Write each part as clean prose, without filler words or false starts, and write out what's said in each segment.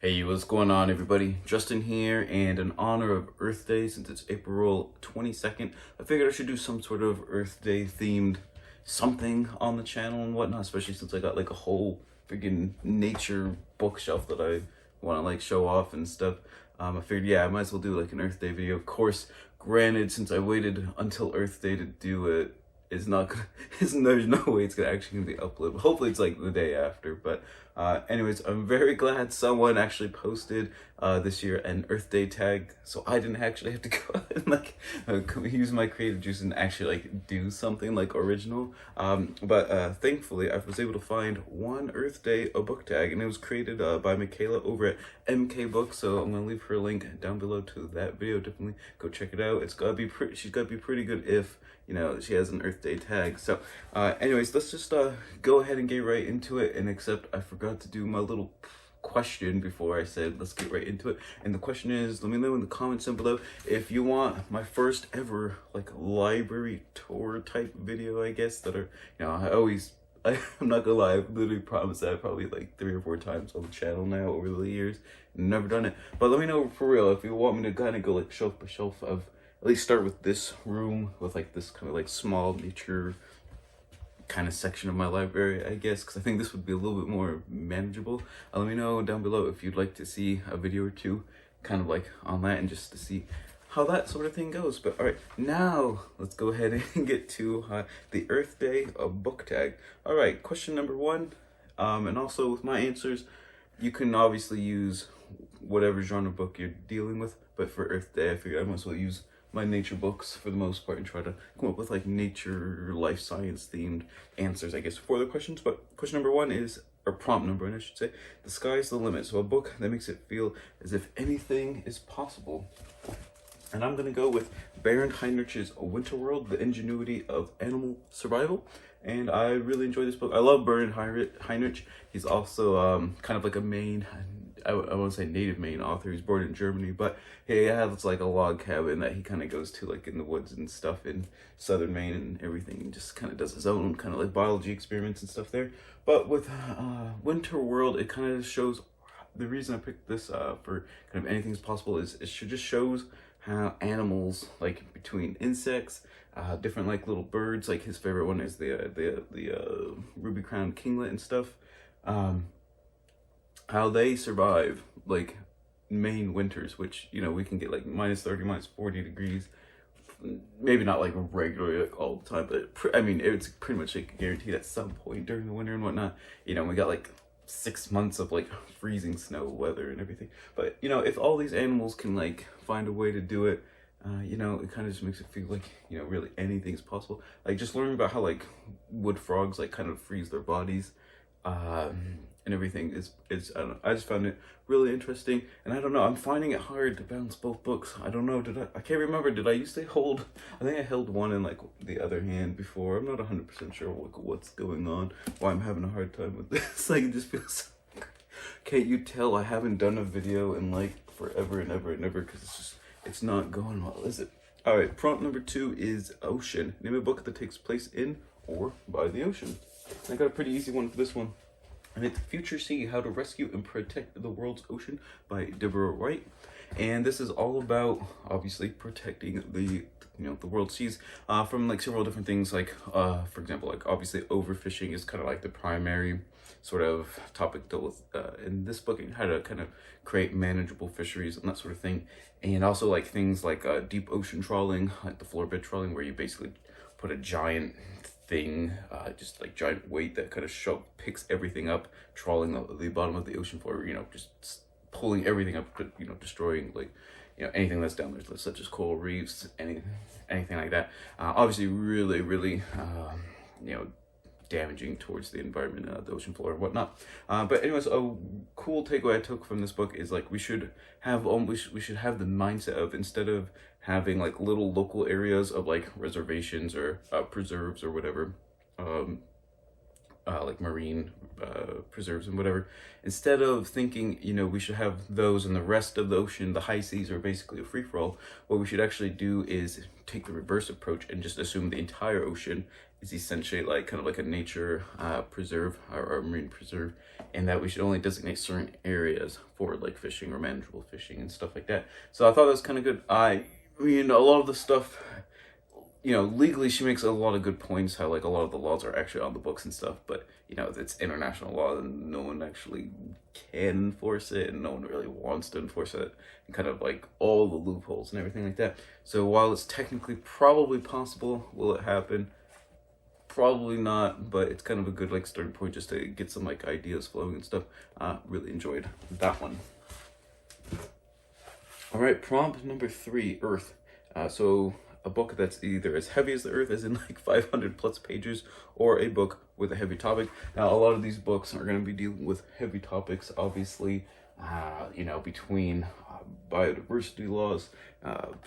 Hey, what's going on, everybody? Justin here, and in honor of Earth Day, since it's April 22nd, I figured I should do some sort of Earth Day themed something on the channel and whatnot, especially since I got like a whole freaking nature bookshelf that I want to like show off and stuff. I figured, yeah, I might as well do like an Earth Day video. Of course, granted, since I waited until Earth Day to do it, it's not gonna, there's no way it's actually gonna be uploaded. Hopefully it's like the day after, but anyways, I'm very glad someone actually posted this year an Earth Day tag, so I didn't actually have to go out and like use my creative juice and actually like do something like original. But thankfully I was able to find one Earth Day a book tag, and it was created by Michaela over at MK Books. So I'm gonna leave her link down below to that video. Definitely go check it out. It's gotta be pretty. She's gotta be pretty good if you know she has an Earth Day tag. So anyways, let's just go ahead and get right into it. And except I forgot to do my little question before I said let's get right into it. And the question is, let me know in the comments down below if you want my first ever like library tour type video, I guess, that are, you know, I'm not gonna lie, I've literally promised that probably like 3 or 4 times on the channel now over the years. Never done it. But let me know for real if you want me to kind of go like shelf by shelf of, at least start with this room with like this kind of like small nature kind of section of my library, I guess, because I think this would be a little bit more manageable. Let me know down below if you'd like to see a video or two kind of like on that, and just to see how that sort of thing goes. But all right, now let's go ahead and get to the Earth Day book tag. All right, question number 1, and also with my answers, you can obviously use whatever genre book you're dealing with, but for Earth Day I figured I might as well use my nature books for the most part and try to come up with like nature, life science themed answers, I guess, for the questions. But question number 1 is, or prompt number 1, I should say, the sky's the limit. So a book that makes it feel as if anything is possible. And I'm gonna go with Baron Heinrich's Winter World, The Ingenuity of Animal Survival. And I really enjoy this book. I love Baron Heinrich. He's also kind of like a Maine, I won't say native Maine author. He's born in Germany, but he has like a log cabin that he kind of goes to like in the woods and stuff in southern Maine and everything, and just kind of does his own kind of like biology experiments and stuff there. But with Winter World, it kind of shows, the reason I picked this for kind of anything's possible is it just shows how animals, like between insects, different like little birds, like his favorite one is the ruby-crowned kinglet and stuff, how they survive like Maine winters, which, you know, we can get like -30, -40 degrees, maybe not like regularly like all the time, but I mean it's pretty much like guaranteed at some point during the winter and whatnot. You know, we got like 6 months of like freezing snow weather and everything. But you know, if all these animals can like find a way to do it, you know, it kind of just makes it feel like, you know, really anything's possible. Like just learning about how like wood frogs like kind of freeze their bodies and everything is I don't know, I just found it really interesting. And I don't know, I'm finding it hard to balance both books. I don't know, I can't remember, did I used to hold, I think I held one in like the other hand before. I'm not 100% sure what's going on, why I'm having a hard time with this. Like, it just feels, can't you tell I haven't done a video in like forever and ever and ever, because it's not going well, is it? All right, prompt number 2 is Ocean. Name a book that takes place in or by the ocean. I got a pretty easy one for this one. And it's Future Sea, How to Rescue and Protect the World's Ocean by Deborah Wright. And this is all about, obviously, protecting the, you know, the world seas from like several different things. Like, for example, like obviously overfishing is kind of like the primary sort of topic dealt with in this book, and how to kind of create manageable fisheries and that sort of thing. And also like things like deep ocean trawling, like the floor bed trawling, where you basically put a giant thing, just like giant weight that kind of picks everything up, trawling the bottom of the ocean floor, you know, just pulling everything up, you know, destroying like, you know, anything that's down there, such as coral reefs, anything like that. Obviously really you know, damaging towards the environment, the ocean floor and whatnot. But anyways, a cool takeaway I took from this book is like we should have the mindset of, instead of having like little local areas of like reservations or preserves or whatever, like marine preserves and whatever. Instead of thinking, you know, we should have those and the rest of the ocean, the high seas are basically a free-for-all, what we should actually do is take the reverse approach and just assume the entire ocean is essentially like kind of like a nature preserve or marine preserve, and that we should only designate certain areas for like fishing or manageable fishing and stuff like that. So I thought that was kind of good. I mean, a lot of the stuff, you know, legally she makes a lot of good points, how like a lot of the laws are actually on the books and stuff, but you know, it's international law and no one actually can enforce it and no one really wants to enforce it, and kind of like all the loopholes and everything like that. So while it's technically probably possible, will it happen? Probably not, but it's kind of a good like starting point just to get some like ideas flowing and stuff. Really enjoyed that one. All right, prompt number 3, Earth. So a book that's either as heavy as the Earth, as in like 500 plus pages, or a book with a heavy topic. Now, a lot of these books are going to be dealing with heavy topics, obviously, you know, between biodiversity loss,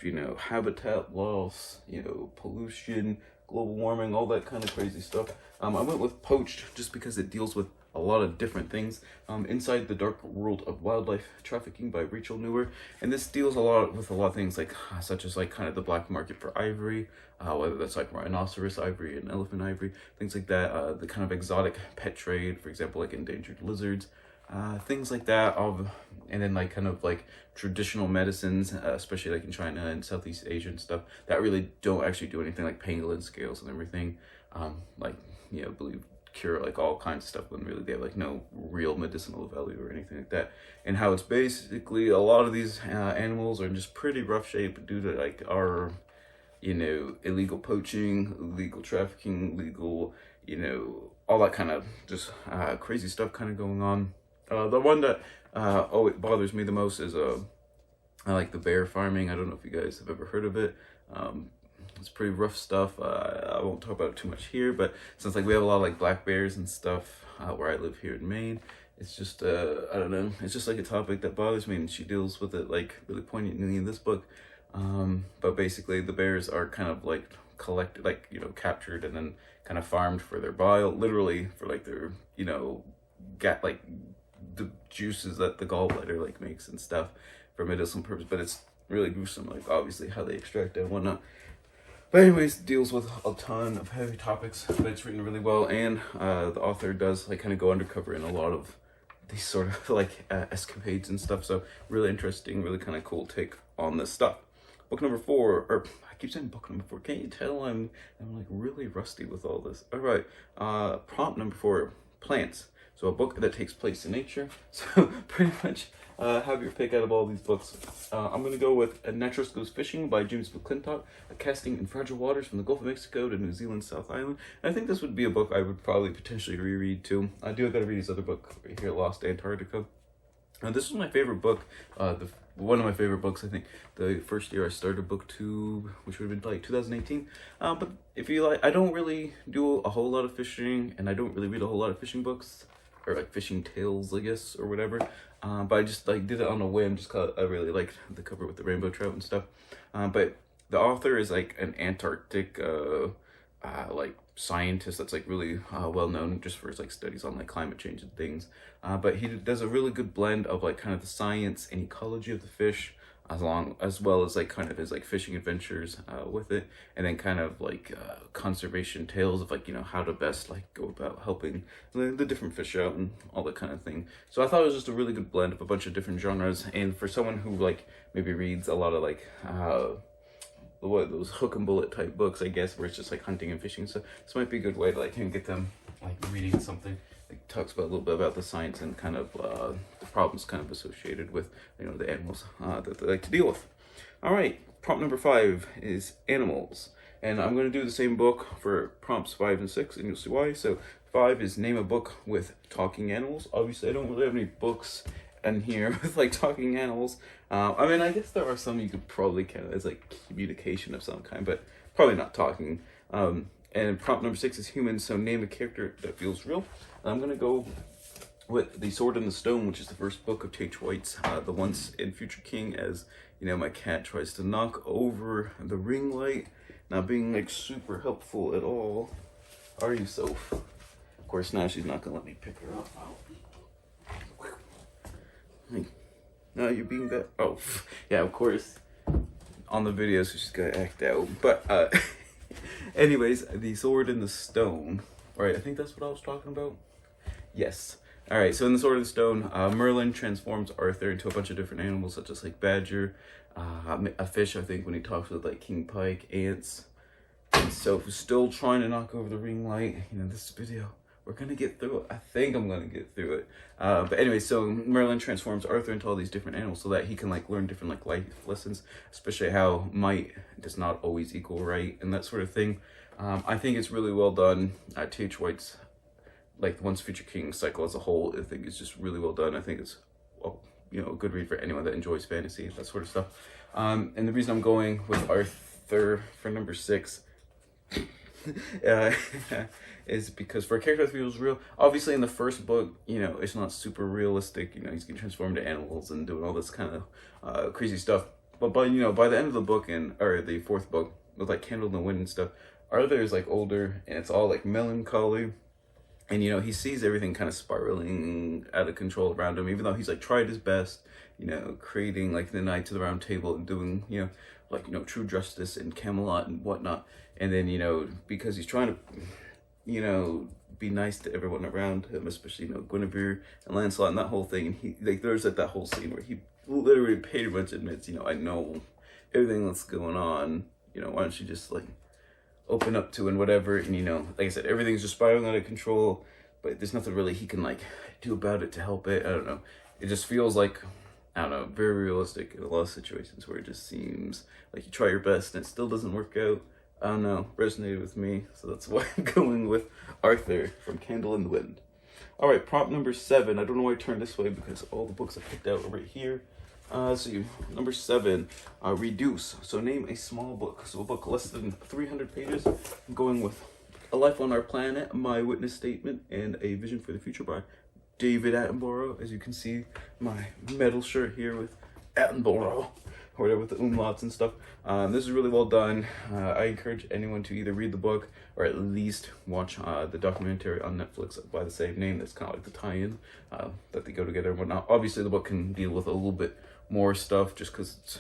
you know, habitat loss, you know, pollution, global warming, all that kind of crazy stuff. I went with Poached just because it deals with a lot of different things. Inside the Dark World of Wildlife Trafficking by Rachel Newer, and this deals with a lot of things like such as like kind of the black market for ivory, whether that's like rhinoceros ivory and elephant ivory, things like that. The kind of exotic pet trade, for example, like endangered lizards, things like that. And then like kind of like traditional medicines, especially like in China and Southeast Asia and stuff, that really don't actually do anything, like pangolin scales and everything. Like, you know, believe cure like all kinds of stuff when really they have like no real medicinal value or anything like that. And how it's basically a lot of these animals are in just pretty rough shape due to like our, you know, illegal poaching, illegal trafficking, legal, you know, all that kind of just crazy stuff kind of going on. The one that it bothers me the most is I like the bear farming. I don't know if you guys have ever heard of it. It's pretty rough stuff. I won't talk about it too much here, but since like we have a lot of like black bears and stuff where I live here in Maine, it's just I don't know, it's just like a topic that bothers me, and she deals with it like really poignantly in this book. But basically the bears are kind of like collected, like, you know, captured and then kind of farmed for their bile, literally for like their, you know, like the juices that the gallbladder like makes and stuff for medicinal purpose. But it's really gruesome, like obviously how they extract it and whatnot. But anyways, deals with a ton of heavy topics, but it's written really well, and the author does like kind of go undercover in a lot of these sort of like escapades and stuff. So really interesting, really kind of cool take on this stuff. Book number 4, or I keep saying book number 4. Can't you tell I'm like really rusty with all this? All right, prompt number 4, plants. So a book that takes place in nature. So pretty much have your pick out of all these books. I'm going to go with A Naturalist Goes Fishing by James McClintock, a casting in fragile waters from the Gulf of Mexico to New Zealand's South Island. And I think this would be a book I would probably potentially reread too. I do got to read his other book right here, Lost Antarctica. This was my favorite book, one of my favorite books, I think, the first year I started BookTube, which would have been like 2018. But if you like, I don't really do a whole lot of fishing, and I don't really read a whole lot of fishing books, or like fishing tales, I guess, or whatever. But I just like did it on a whim, just cause I really liked the cover with the rainbow trout and stuff. But the author is like an Antarctic like scientist that's like really well known just for his like studies on like climate change and things. But he does a really good blend of like kind of the science and ecology of the fish, as well as like kind of his like fishing adventures with it, and then kind of like conservation tales of like, you know, how to best like go about helping the different fish out and all that kind of thing. So I thought it was just a really good blend of a bunch of different genres, and for someone who like maybe reads a lot of like those hook and bullet type books, I guess, where it's just like hunting and fishing, so this might be a good way to like get them like reading something like talks about a little bit about the science and kind of the problems kind of associated with, you know, the animals that they like to deal with. All right, prompt number 5 is animals, and I'm going to do the same book for prompts 5 and 6, and you'll see why. So 5 is name a book with talking animals. Obviously I don't really have any books in here with like talking animals. I mean, I guess there are some you could probably count as like communication of some kind, but probably not talking. And prompt number 6 is humans, so name a character that feels real. I'm gonna go with The Sword and the Stone, which is the first book of H. White's The Once and Future King, as you know, my cat tries to knock over the ring light, not being like super helpful at all. Are you, Soph? course, now she's not gonna let me pick her up. Hey, no, you're being that. Oh, yeah, of course. On the video, so she's gonna act out. But, anyways, the Sword in the Stone. Right, I think that's what I was talking about. Yes. All right, so in the Sword of the Stone, Merlin transforms Arthur into a bunch of different animals, such as like badger, a fish, I think, when he talks with like King Pike, ants. And so if we're still trying to knock over the ring light, you know, this video, we're gonna get through it. I think I'm gonna get through it. But anyway, so Merlin transforms Arthur into all these different animals so that he can like learn different like life lessons, especially how might does not always equal right and that sort of thing. I think it's really well done. T.H. White's like the Once Future King cycle as a whole, I think is just really well done. I think it's, well, you know, a good read for anyone that enjoys fantasy, that sort of stuff. And the reason I'm going with Arthur for number 6 is because for a character that feels real, obviously in the first book, you know, it's not super realistic. You know, he's getting transformed into animals and doing all this kind of crazy stuff. But by the end of the book, or the 4th book, with like Candle in the Wind and stuff, Arthur is like older and it's all like melancholy. And, you know, he sees everything kind of spiraling out of control around him, even though he's like tried his best, you know, creating like the Knights of the Round Table and doing, you know, like, you know, true justice and Camelot and whatnot. And then, you know, because he's trying to, you know, be nice to everyone around him, especially, you know, Guinevere and Lancelot and that whole thing. And he, like, there's like that whole scene where he literally pretty much admits, you know, I know everything that's going on, you know, why don't you just like open up to and whatever. And, you know, like I said, everything's just spiraling out of control, but there's nothing really he can like do about it to help it. I don't know. It just feels like, I don't know, very realistic in a lot of situations where it just seems like you try your best and it still doesn't work out. I don't know, resonated with me, so that's why I'm going with Arthur from Candle in the Wind. All right, prop number 7. I don't know why I turned this way because all the books I picked out are right here. Number 7, reduce. So name a small book. So a book less than 300 pages. I'm going with A Life on Our Planet, My Witness Statement, and A Vision for the Future by David Attenborough. As you can see, my metal shirt here with Attenborough, or whatever, with the umlauts and stuff. This is really well done. I encourage anyone to either read the book or at least watch the documentary on Netflix by the same name. That's kind of like the tie-in that they go together and whatnot. Obviously, the book can deal with a little bit more stuff just because it's,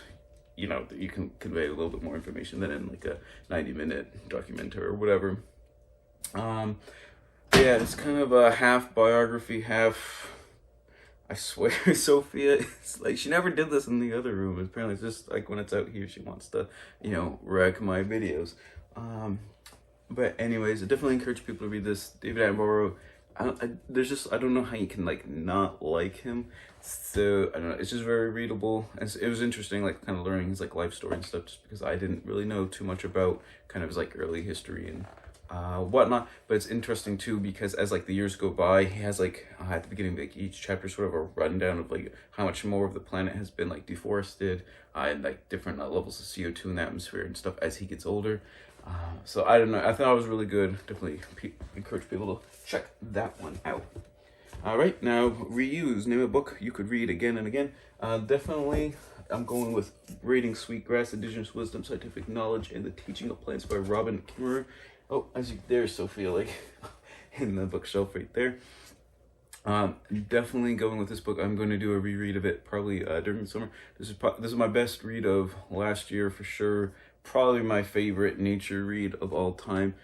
you know, you can convey a little bit more information than in like a 90-minute documentary or whatever. Yeah, it's kind of a half biography, half, I swear, Sophia, it's like she never did this in the other room. Apparently it's just like when it's out here, she wants to, you know, wreck my videos. But anyways, I definitely encourage people to read this. David Attenborough, I don't know how you can like not like him. So I don't know, it's just very readable. And it was interesting, like kind of learning his like life story and stuff, just because I didn't really know too much about kind of his like early history and whatnot. But it's interesting too because as like the years go by, he has like at the beginning of like each chapter sort of a rundown of like how much more of the planet has been like deforested and like different levels of CO2 in the atmosphere and stuff as he gets older. So I don't know, I thought it was really good. Definitely encourage people to check that one out. All right, now reuse. Name a book you could read again and again. Definitely I'm going with Raiding Sweetgrass, Indigenous Wisdom, Scientific Knowledge, and the Teaching of Plants by Robin Kimmerer. Oh, there's Sophia, like in the bookshelf right there. Definitely going with this book. I'm going to do a reread of it probably during the summer. This is my best read of last year for sure. Probably my favorite nature read of all time.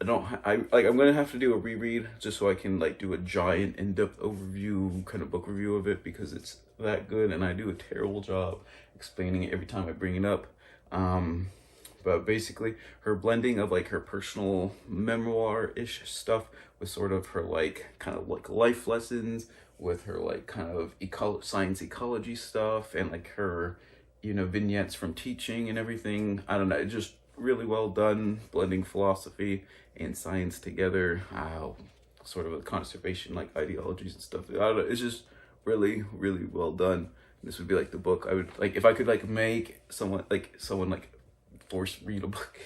I'm going to have to do a reread just so I can like do a giant in-depth overview kind of book review of it because it's that good and I do a terrible job explaining it every time I bring it up. But basically her blending of like her personal memoir-ish stuff with sort of her like kind of like life lessons with her like kind of science ecology stuff and like her, you know, vignettes from teaching and everything. I don't know, it's just really well done, blending philosophy and science together, sort of a conservation like ideologies and stuff. I don't know, it's just really, really well done. This would be like the book I would like if I could like make someone like force read a book.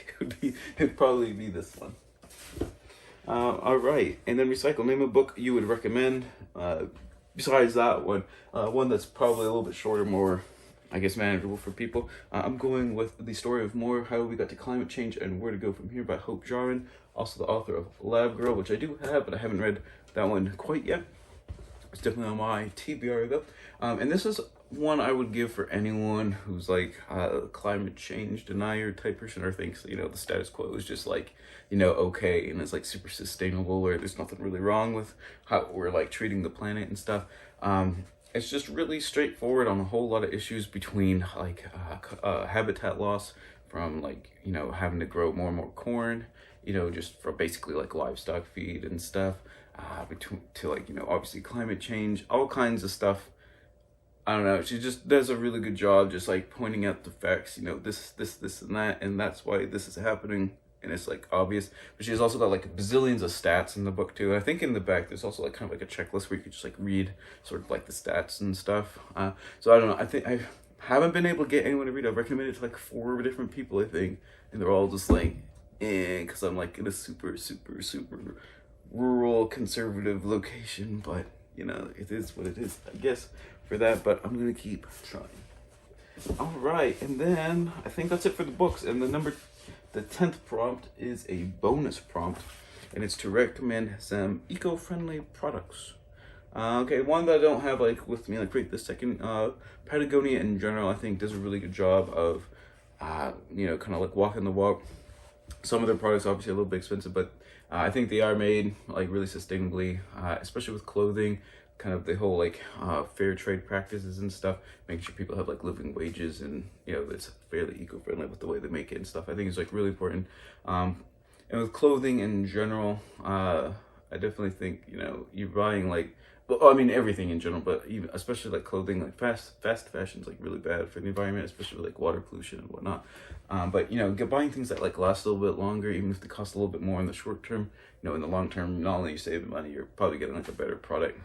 It'd probably be this one. All right, and then recycle. Name a book you would recommend besides that one. One that's probably a little bit shorter, more I guess, manageable for people. I'm going with The Story of More, How We Got to Climate Change and Where to Go From Here by Hope Jarin, also the author of Lab Girl, which I do have, but I haven't read that one quite yet. It's definitely on my TBR though. And this is one I would give for anyone who's like a climate change denier type person, or thinks, you know, the status quo is just like, you know, okay, and it's like super sustainable, or there's nothing really wrong with how we're like treating the planet and stuff. It's just really straightforward on a whole lot of issues between like habitat loss from like, you know, having to grow more and more corn, you know, just for basically like livestock feed and stuff, between to like, you know, obviously climate change, all kinds of stuff. I don't know, she just does a really good job just like pointing out the facts, you know, this and that, and that's why this is happening, and it's like obvious. But she's also got like bazillions of stats in the book too. And I think in the back there's also like kind of like a checklist where you could just like read sort of like the stats and stuff. So I don't know, I think I haven't been able to get anyone to read it. I've recommended it to like 4 different people, I think, and they're all just like, because I'm like in a super rural conservative location. But you know, it is what it is, I guess, for that. But I'm gonna keep trying. All right, and then I think that's it for the books. And the 10th prompt is a bonus prompt, and it's to recommend some eco-friendly products. Okay, one that I don't have like with me like right this second. Patagonia in general, I think, does a really good job of, you know, kind of like walking the walk. Some of their products obviously a little bit expensive, but I think they are made like really sustainably, especially with clothing. Kind of the whole like fair trade practices and stuff, making sure people have like living wages, and you know, it's fairly eco-friendly with the way they make it and stuff. I think it's like really important. And with clothing in general, I definitely think, you know, you're buying like, well, I mean everything in general, but even especially like clothing, like fast fashion is like really bad for the environment, especially with like water pollution and whatnot. But you know, buying things that like last a little bit longer, even if they cost a little bit more in the short term, you know, in the long term, not only you save money, you're probably getting like a better product.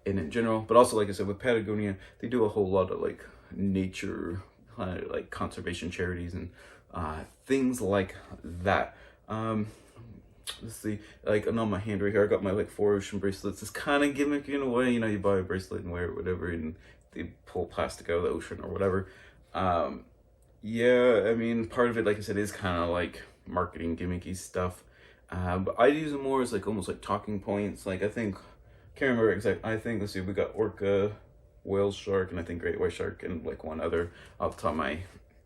In general, but also, like I said, with Patagonia, they do a whole lot of like nature, like conservation charities and things like that. Let's see, like on my hand right here, I got my like 4 ocean bracelets. It's kind of gimmicky in a way, you know, you buy a bracelet and wear it, whatever, and they pull plastic out of the ocean or whatever. Yeah, I mean, part of it, like I said, is kind of like marketing gimmicky stuff. But I use it more as like almost like talking points. Like I think. Can't remember exactly. I think, let's see, we got orca, whale shark, and I think great white shark, and like one other off the top of my,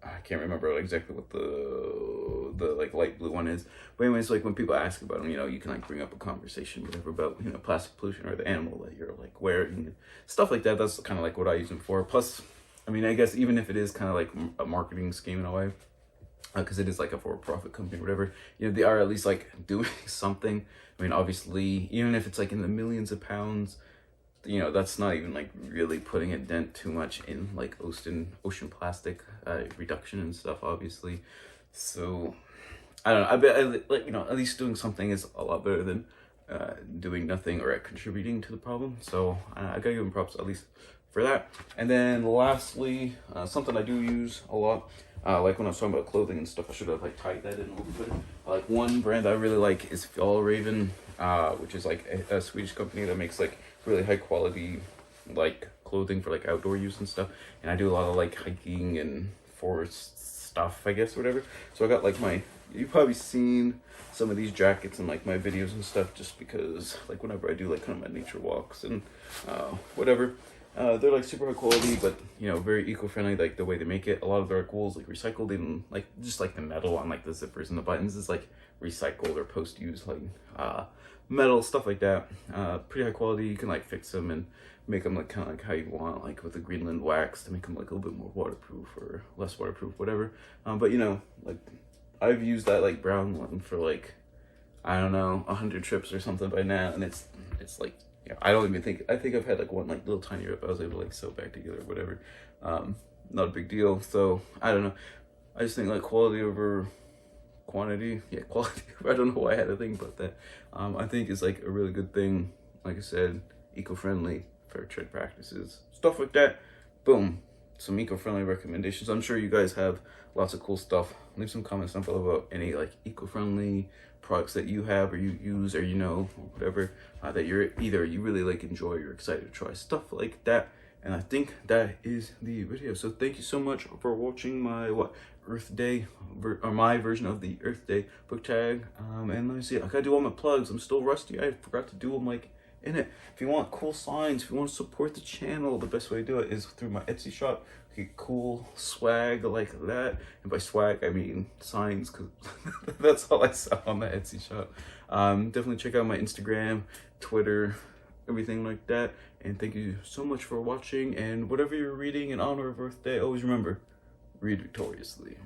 I can't remember exactly what the like light blue one is. But anyways, like when people ask about them, you know, you can like bring up a conversation, whatever, about, you know, plastic pollution or the animal that you're like wearing, stuff like that. That's kind of like what I use them for. Plus, I mean, I guess even if it is kind of like a marketing scheme in a way, because it is like a for-profit company or whatever, you know, they are at least like doing something. I mean, obviously, even if it's like in the millions of pounds, you know, that's not even like really putting a dent too much in like ocean plastic reduction and stuff, obviously. So I don't know, I bet like, you know, at least doing something is a lot better than doing nothing or contributing to the problem. So I gotta give them props at least for that. And then lastly, something I do use a lot, like when I was talking about clothing and stuff, I should have like tied that in a little bit. Like one brand I really like is Fjallraven, which is like a Swedish company that makes like really high quality like clothing for like outdoor use and stuff. And I do a lot of like hiking and forest stuff, I guess, whatever. So I got like you've probably seen some of these jackets in like my videos and stuff, just because like whenever I do like kind of my nature walks and whatever. They're like super high quality, but you know, very eco-friendly, like the way they make it. A lot of their wool is like recycled, and like just like the metal on like the zippers and the buttons is like recycled or post-use like metal, stuff like that. Pretty high quality. You can like fix them and make them like kind of like how you want, like with the Greenland wax to make them like a little bit more waterproof or less waterproof, whatever. But you know, like I've used that like brown one for like, I don't know, 100 trips or something by now, and it's like, yeah, I don't even think, I think I've had like one like little tiny rip I was able to like sew back together or whatever. Not a big deal. So I don't know, I just think like quality over quantity, yeah, quality. I don't know why I had a thing about that. I think is like a really good thing. Like I said, eco-friendly, fair trade practices, stuff like that. Boom, some eco-friendly recommendations. I'm sure you guys have lots of cool stuff. Leave some comments down below about any like eco-friendly products that you have or you use, or you know, whatever, that you're either you really like enjoy or you're excited to try, stuff like that. And I think that is the video. So thank you so much for watching my Earth Day or my version of the Earth Day book tag. And let me see, I gotta do all my plugs. I'm still rusty. I forgot to do them like in it. If you want cool signs, if you want to support the channel, the best way to do it is through my Etsy shop. Get cool swag like that, and by swag I mean signs, because that's all I sell on the Etsy shop. Definitely check out my Instagram, Twitter, everything like that. And thank you so much for watching, and whatever you're reading in honor of Earth Day, always remember, read victoriously.